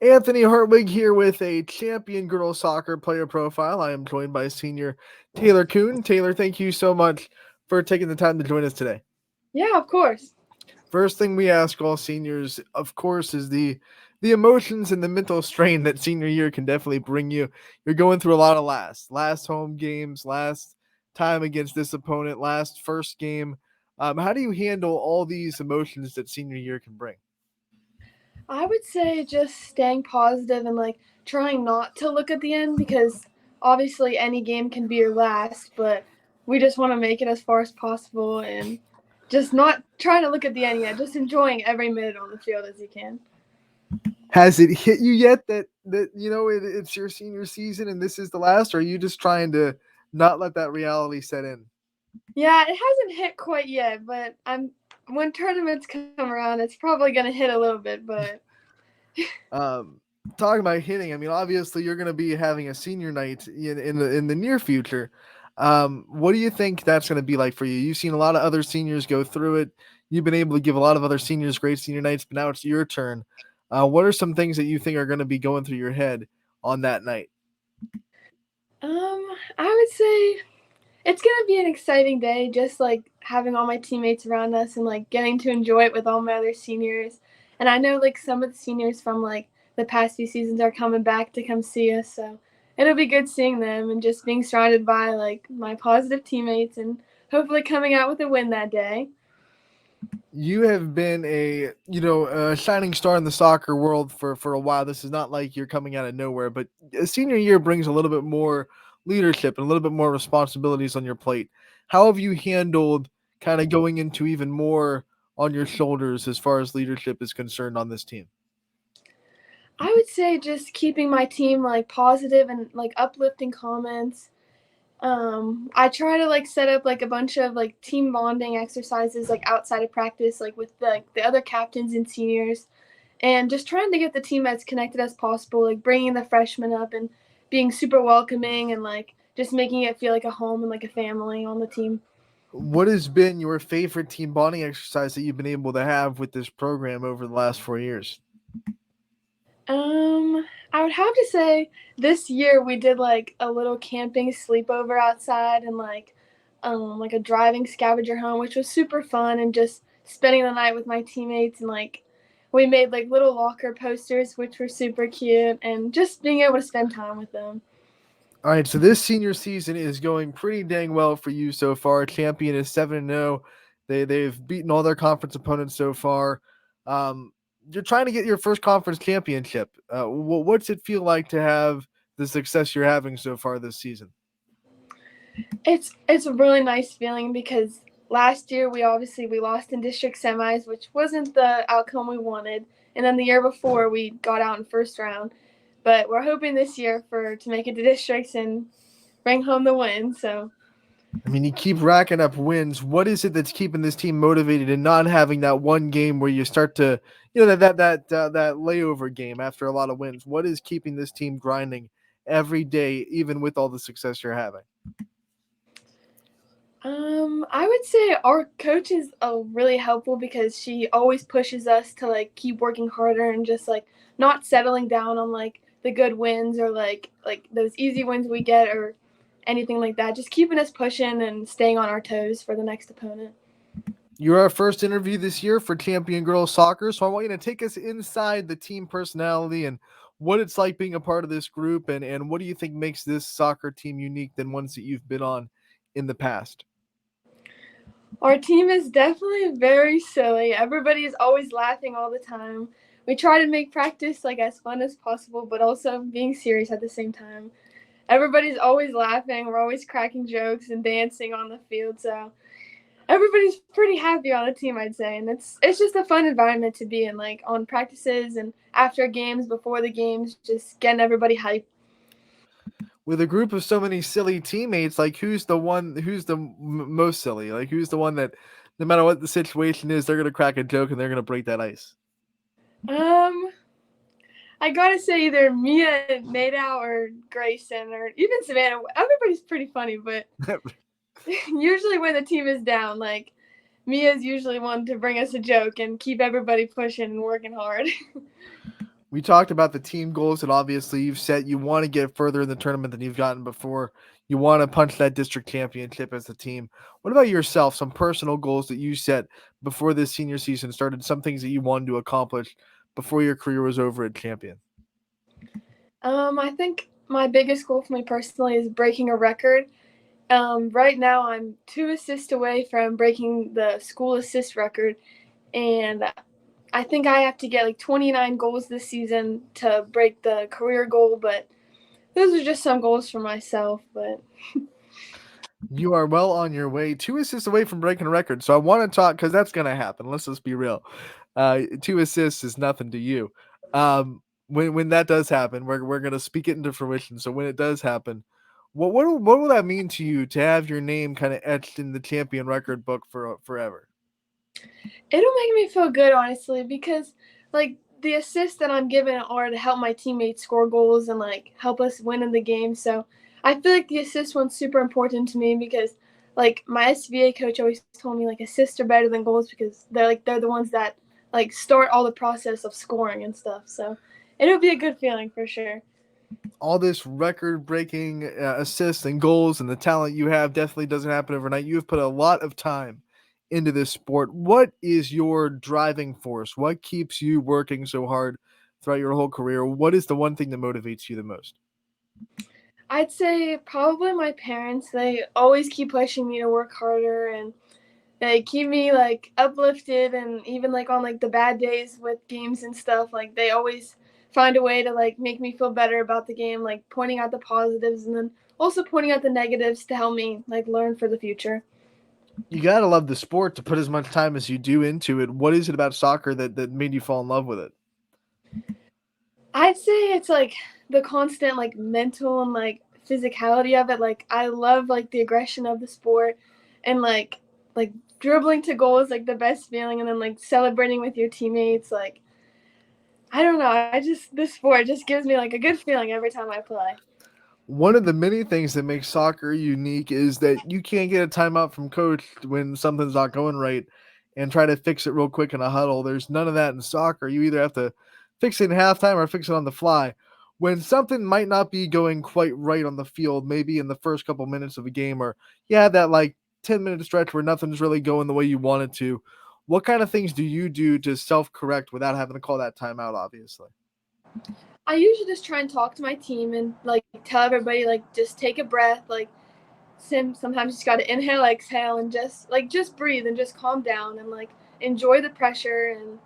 Anthony Hartwig here with a champion girls soccer player profile. I am joined by senior Taylor Kuhn. Taylor, thank you so much for taking the time to join us today. Yeah, of course. First thing we ask all seniors, of course, is the emotions and the mental strain that senior year can definitely bring you. You're going through a lot of last home games, last time against this opponent, last first game. How do you handle all these emotions that senior year can bring? I would say just staying positive and trying not to look at the end because obviously any game can be your last, but we just want to make it as far as possible and just not trying to look at the end yet, just enjoying every minute on the field as you can. Has it hit you yet that it's your senior season and this is the last, or are you just trying to not let that reality set in? Yeah, it hasn't hit quite yet, but I'm when tournaments come around, it's probably gonna hit a little bit, but Um, Talking about hitting, I mean, obviously you're going to be having a senior night in the near future. What do you think that's going to be like for you? You've seen a lot of other seniors go through it. You've been able to give a lot of other seniors great senior nights, but now it's your turn. What are some things that you think are going to be going through your head on that night? I would say it's gonna be an exciting day, just having all my teammates around us and getting to enjoy it with all my other seniors. And I know some of the seniors from the past few seasons are coming back to come see us, so it'll be good seeing them and just being surrounded by my positive teammates and hopefully coming out with a win that day. You have been a shining star in the soccer world for a while. This is not like you're coming out of nowhere, but a senior year brings a little bit more leadership and a little bit more responsibilities on your plate. How have you handled kind of going into even more on your shoulders as far as leadership is concerned on this team? I would say just keeping my team positive and uplifting comments. I try to set up a bunch of team bonding exercises outside of practice, with the other captains and seniors, and just trying to get the team as connected as possible, bringing the freshmen up and being super welcoming and just making it feel like a home and a family on the team. What has been your favorite team bonding exercise that you've been able to have with this program over the last 4 years? I would have to say this year we did a little camping sleepover outside and a driving scavenger hunt, which was super fun, and just spending the night with my teammates and we made little locker posters which were super cute and just being able to spend time with them. All right, so this senior season is going pretty dang well for you so far. Champion is 7-0. They've beaten all their conference opponents so far. Um, you're trying to get your first conference championship. What's it feel like to have the success you're having so far this season? It's a really nice feeling because last year we lost in district semis, which wasn't the outcome we wanted, and then the year before we got out in first round. But we're hoping this year for to make it to districts and bring home the win. So I mean, you keep racking up wins. What is it that's keeping this team motivated and not having that one game where you start to, that layover game after a lot of wins? What is keeping this team grinding every day, even with all the success you're having? I would say our coach is really helpful because she always pushes us to keep working harder and just not settling down on the good wins or those easy wins we get or anything like that. Just keeping us pushing and staying on our toes for the next opponent. You're our first interview this year for Champion Girls Soccer, so I want you to take us inside the team personality and what it's like being a part of this group, and what do you think makes this soccer team unique than ones that you've been on in the past? Our team is definitely very silly. Everybody is always laughing all the time. We try to make practice as fun as possible, but also being serious at the same time. Everybody's always laughing. We're always cracking jokes and dancing on the field. So everybody's pretty happy on the team, I'd say, and it's just a fun environment to be in, on practices and after games, before the games, just getting everybody hyped. With a group of so many silly teammates, like who's the most silly? Like who's the one that no matter what the situation is, they're gonna crack a joke and they're gonna break that ice. Um, I gotta say either Mia, Nadeau, or Grayson, or even Savannah. Everybody's pretty funny, but usually when the team is down, Mia's usually one to bring us a joke and keep everybody pushing and working hard. We talked about the team goals that obviously you've set. You want to get further in the tournament than you've gotten before. You want to punch that district championship as a team. What about yourself? Some personal goals that you set before this senior season started, some things that you wanted to accomplish before your career was over at Champion? I think my biggest goal for me personally is breaking a record. Right now, I'm 2 assists away from breaking the school assist record, and I think I have to get like 29 goals this season to break the career goal. But those are just some goals for myself. But You are well on your way, 2 assists away from breaking a record. So I want to talk because that's going to happen. Let's just be real. 2 assists is nothing to you. When that does happen, we're going to speak it into fruition. So when it does happen, what will that mean to you to have your name kind of etched in the champion record book for forever? it'll make me feel good, honestly, because like the assists that I'm given are to help my teammates score goals and like help us win in the game. So I feel like the assist one's super important to me because like my SVA coach always told me like assists are better than goals because they're the ones that like start all the process of scoring and stuff. So it'll be a good feeling for sure. All this record breaking assists and goals and the talent you have definitely doesn't happen overnight. You have put a lot of time into this sport. What is your driving force? What keeps you working so hard throughout your whole career? What is the one thing that motivates you the most? I'd say probably my parents. They always keep pushing me to work harder and they keep me like uplifted and even like on like the bad days with games and stuff, like they always find a way to like make me feel better about the game, like pointing out the positives and then also pointing out the negatives to help me like learn for the future. You gotta love the sport to put as much time as you do into it. What is it about soccer that made you fall in love with it? I'd say it's like the constant like mental and like physicality of it. Like I love like the aggression of the sport and like dribbling to goal is like the best feeling and then like celebrating with your teammates. Like I don't know. I just this sport just gives me like a good feeling every time I play. One of the many things that makes soccer unique is that you can't get a timeout from coach when something's not going right and try to fix it real quick in a huddle. There's none of that in soccer. You either have to fix it in halftime or fix it on the fly. When something might not be going quite right on the field, maybe in the first couple minutes of a game, or you had that like 10-minute stretch where nothing's really going the way you want it to, what kind of things do you do to self correct without having to call that timeout, obviously? I usually just try and talk to my team and like tell everybody like just take a breath, like sometimes you just got to inhale, exhale, and just breathe and just calm down and like enjoy the pressure and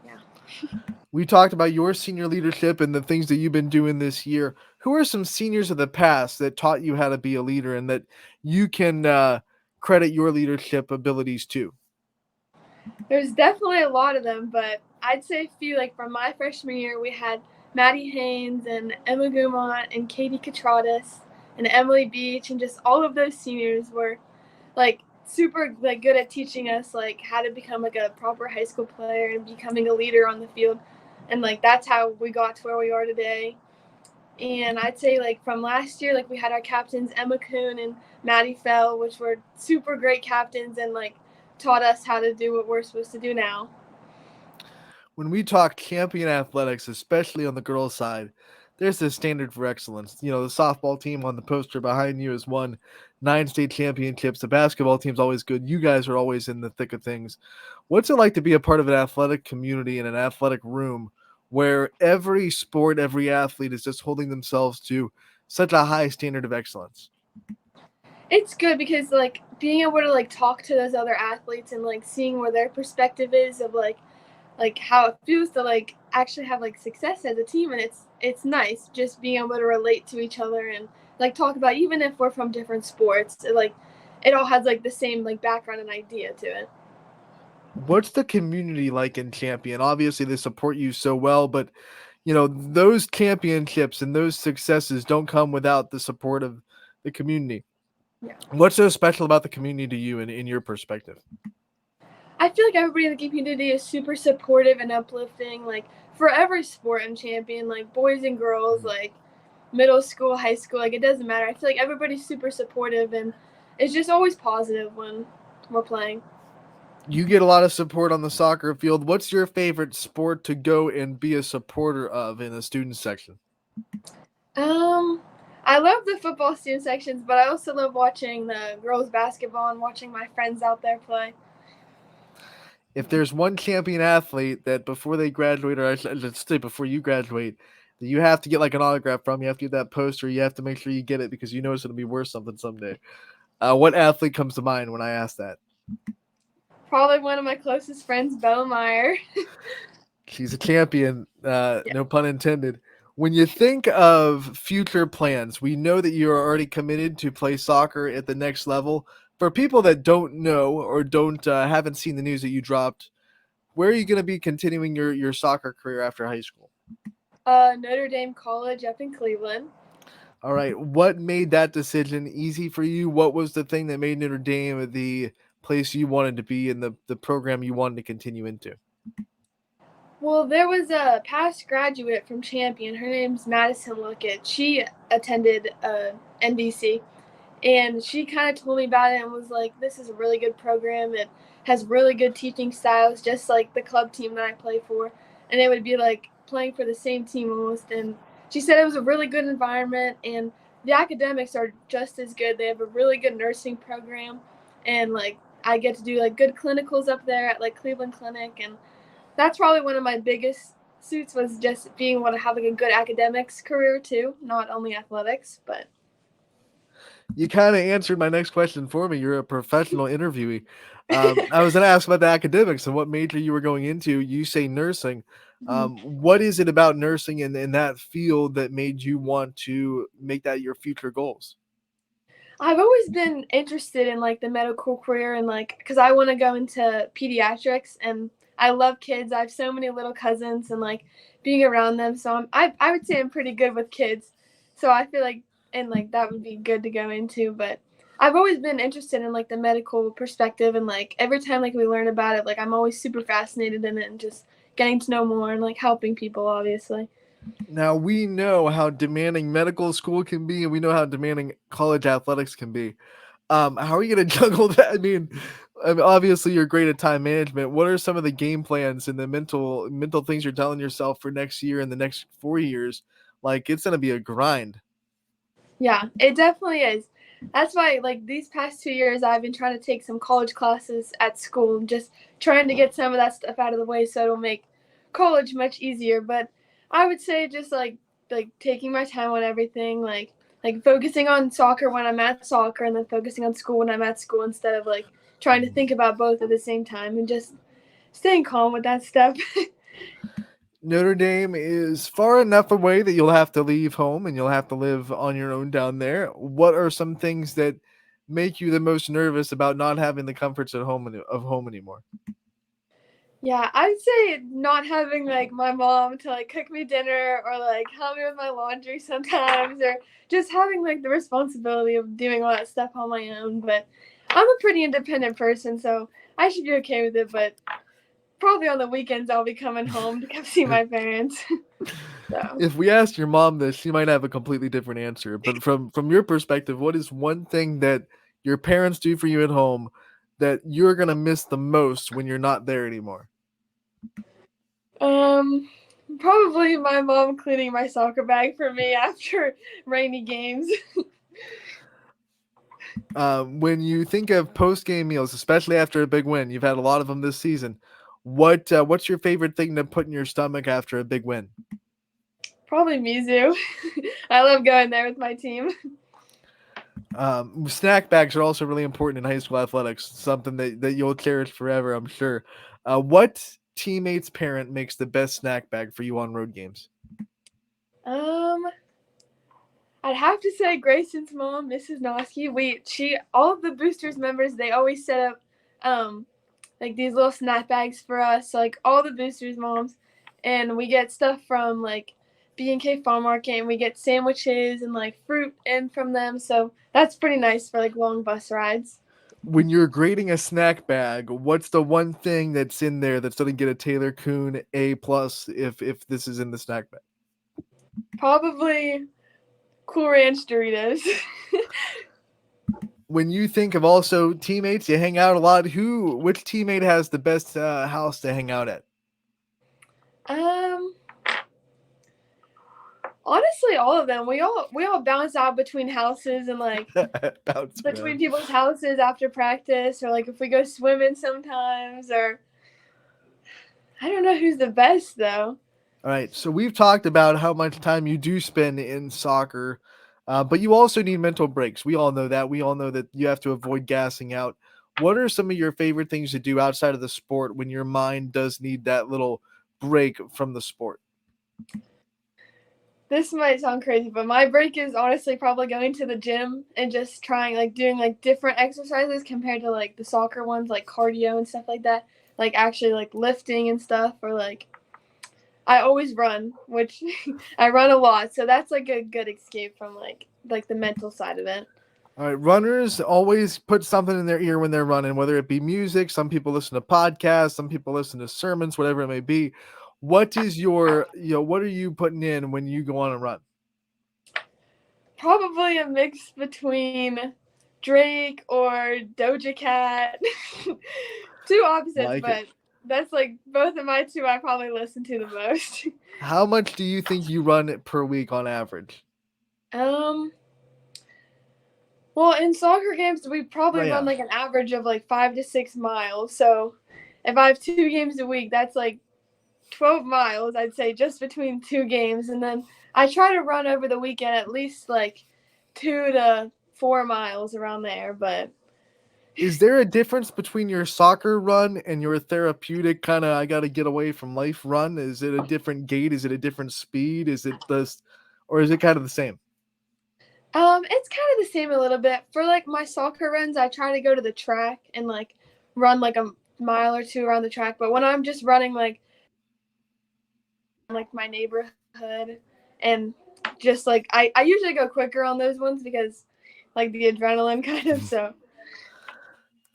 yeah. We talked about your senior leadership and the things that you've been doing this year. Who are some seniors of the past that taught you how to be a leader and that you can credit your leadership abilities to? There's definitely a lot of them, but I'd say a few. Like from my freshman year, we had Maddie Haynes and Emma Gumont and Katie Katradas and Emily Beach, and just all of those seniors were like super like good at teaching us like how to become like a proper high school player and becoming a leader on the field, and like that's how we got to where we are today. And I'd say like from last year, like we had our captains Emma Kuhn and Maddie Fell, which were super great captains and like taught us how to do what we're supposed to do now. When we talk champion athletics, especially on the girls' side, there's a standard for excellence. You know, the softball team on the poster behind you has won 9 state championships. The basketball team's always good. You guys are always in the thick of things. What's it like to be a part of an athletic community in an athletic room where every sport, every athlete is just holding themselves to such a high standard of excellence? It's good because like being able to like talk to those other athletes and like seeing where their perspective is of like how it feels to like actually have like success as a team, and it's nice just being able to relate to each other and like talk about even if we're from different sports, like it all has like the same like background and idea to it. What's the community like in Champion? Obviously, they support you so well, but those championships and those successes don't come without the support of the community. Yeah. What's so special about the community to you in your perspective? I feel like everybody in the community is super supportive and uplifting, like for every sport in Champion, like boys and girls, like middle school, high school, like it doesn't matter. I feel like everybody's super supportive and it's just always positive when we're playing. You get a lot of support on the soccer field. What's your favorite sport to go and be a supporter of in the student section? Um, I love the football student sections, but I also love watching the girls basketball and watching my friends out there play. If there's one champion athlete that before they graduate, or let's say before you graduate, that you have to get like an autograph from, you have to get that poster, you have to make sure you get it because you know it's going to be worth something someday. What athlete comes to mind when I ask that? Probably one of my closest friends, Bella Meyer. She's a champion, Yeah. no pun intended. When you think of future plans, we know that you are already committed to play soccer at the next level. For people that don't know or don't haven't seen the news that you dropped, where are you going to be continuing your soccer career after high school? Notre Dame College up in Cleveland. All right, what made that decision easy for you? What was the thing that made Notre Dame the place you wanted to be and the program you wanted to continue into? Well, there was a past graduate from Champion. Her name's Madison Luckett. She attended NBC, and she kind of told me about it and was like, "This is a really good program. It has really good teaching styles, just like the club team that I play for." And it would be like playing for the same team almost. And she said it was a really good environment, and the academics are just as good. They have a really good nursing program, and like I get to do like good clinicals up there at like Cleveland Clinic, and that's probably one of my biggest suits was just being able to have like a good academics career too, not only athletics, but You kind of answered my next question for me. You're a professional interviewee. I was going to ask about the academics and what major you were going into. You say nursing. What is it about nursing in that field that made you want to make that your future goals? I've always been interested in like the medical career and like because I want to go into pediatrics and I love kids. I have so many little cousins and like being around them. So I would say I'm pretty good with kids. So I feel like and like that would be good to go into. But I've always been interested in like the medical perspective and like every time like we learn about it, like I'm always super fascinated in it and just getting to know more and like helping people obviously. Now, we know how demanding medical school can be, and we know how demanding college athletics can be. How are you going to juggle that? Obviously, you're great at time management. What are some of the game plans and the mental things you're telling yourself for next year and the next 4 years? Like it's going to be a grind. Yeah, it definitely is. That's why, like, these past 2 years, I've been trying to take some college classes at school, just trying to get some of that stuff out of the way so it'll make college much easier. But I would say just like taking my time on everything, like focusing on soccer when I'm at soccer, and then focusing on school when I'm at school instead of like trying to think about both at the same time, and just staying calm with that stuff. Notre Dame is far enough away that you'll have to leave home and you'll have to live on your own down there. What are some things that make you the most nervous about not having the comforts of home anymore? Yeah, I'd say not having like my mom to like cook me dinner or like help me with my laundry sometimes or just having like the responsibility of doing all that stuff on my own. But I'm a pretty independent person, so I should be okay with it. But probably on the weekends I'll be coming home to come see my parents. So If we asked your mom this, she might have a completely different answer. But from your perspective, what is one thing that your parents do for you at home that you're gonna miss the most when you're not there anymore? um probably my mom cleaning my soccer bag for me after rainy games. When you think of post game meals, especially after a big win, you've had a lot of them this season. What's your favorite thing to put in your stomach after a big win? Probably Mizu. I love going there with my team. Snack bags are also really important in high school athletics. Something that you'll cherish forever, I'm sure. What teammate's parent makes the best snack bag for you on road games? Um, I'd have to say Grayson's mom, Mrs. Nosky. She all of the boosters members they always set up um like these little snack bags for us, like all the boosters moms, and we get stuff from like B&K Farm Market, and we get sandwiches and like fruit in from them. So that's pretty nice for like long bus rides. When you're grading a snack bag, what's the one thing that's in there that's going to get a Taylor Coon A+ if this is in the snack bag? Probably Cool Ranch Doritos. when you think of also teammates, you hang out a lot. Which teammate has the best house to hang out at? Um, Honestly, all of them. We all bounce out between houses and like Bounce between around. people's houses after practice, or like if we go swimming sometimes, or I don't know who's the best though. All right, so we've talked about how much time you do spend in soccer, but you also need mental breaks. We all know that. We all know that you have to avoid gassing out. What are some of your favorite things to do outside of the sport when your mind does need that little break from the sport? This might sound crazy, but my break is honestly probably going to the gym and just trying like doing like different exercises compared to like the soccer ones, like cardio and stuff like that. Like actually like lifting and stuff, or like I always run, which I run a lot, so that's like a good escape from like the mental side of it. All right, runners always put something in their ear when they're running, whether it be music. Some people listen to podcasts, some people listen to sermons, whatever it may be. What is what are you putting in when you go on a run? Probably a mix between Drake or Doja Cat. Two opposites, Like it. but that's like both of my two I probably listen to the most. How much do you think you run per week on average? um well, in soccer games we probably Right, run yeah. like an average of like 5 to 6 miles. So if I have 2 games a week, that's like 12 miles, I'd say, just between 2 games. And then I try to run over the weekend at least like 2 to 4 miles around there. But Is there a difference between your soccer run and your therapeutic kind of I got to get away from life run? Is it a different gait? Is it a different speed? Is it this, or is it kind of the same? it's kind of the same a little bit. For like my soccer runs, I try to go to the track and like run like a mile or two around the track. But when I'm just running like my neighborhood and just like I usually go quicker on those ones because like the adrenaline kind of so.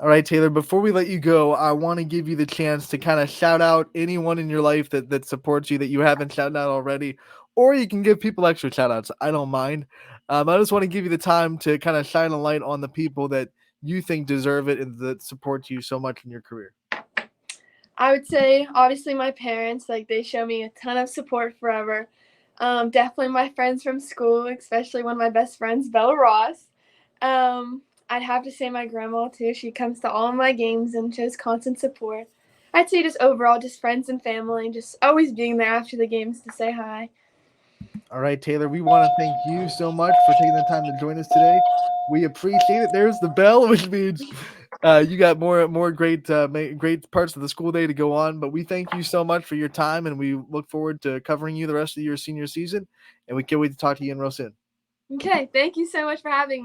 All right, Taylor, before we let you go, I want to give you the chance to kind of shout out anyone in your life that supports you that you haven't shouted out already, or you can give people extra shout outs. I don't mind. I just want to give you the time to kind of shine a light on the people that you think deserve it and that support you so much in your career. I would say obviously my parents, like they show me a ton of support forever. Definitely my friends from school, especially one of my best friends, Bella Ross. I'd have to say my grandma too. She comes to all of my games and shows constant support. I'd say just overall, just friends and family, just always being there after the games to say hi. All right, Taylor, we want to thank you so much for taking the time to join us today. We appreciate it. There's the bell, which means you got more great great parts of the school day to go on. But we thank you so much for your time, and we look forward to covering you the rest of your senior season. And we can't wait to talk to you again real soon. Okay, thank you so much for having me.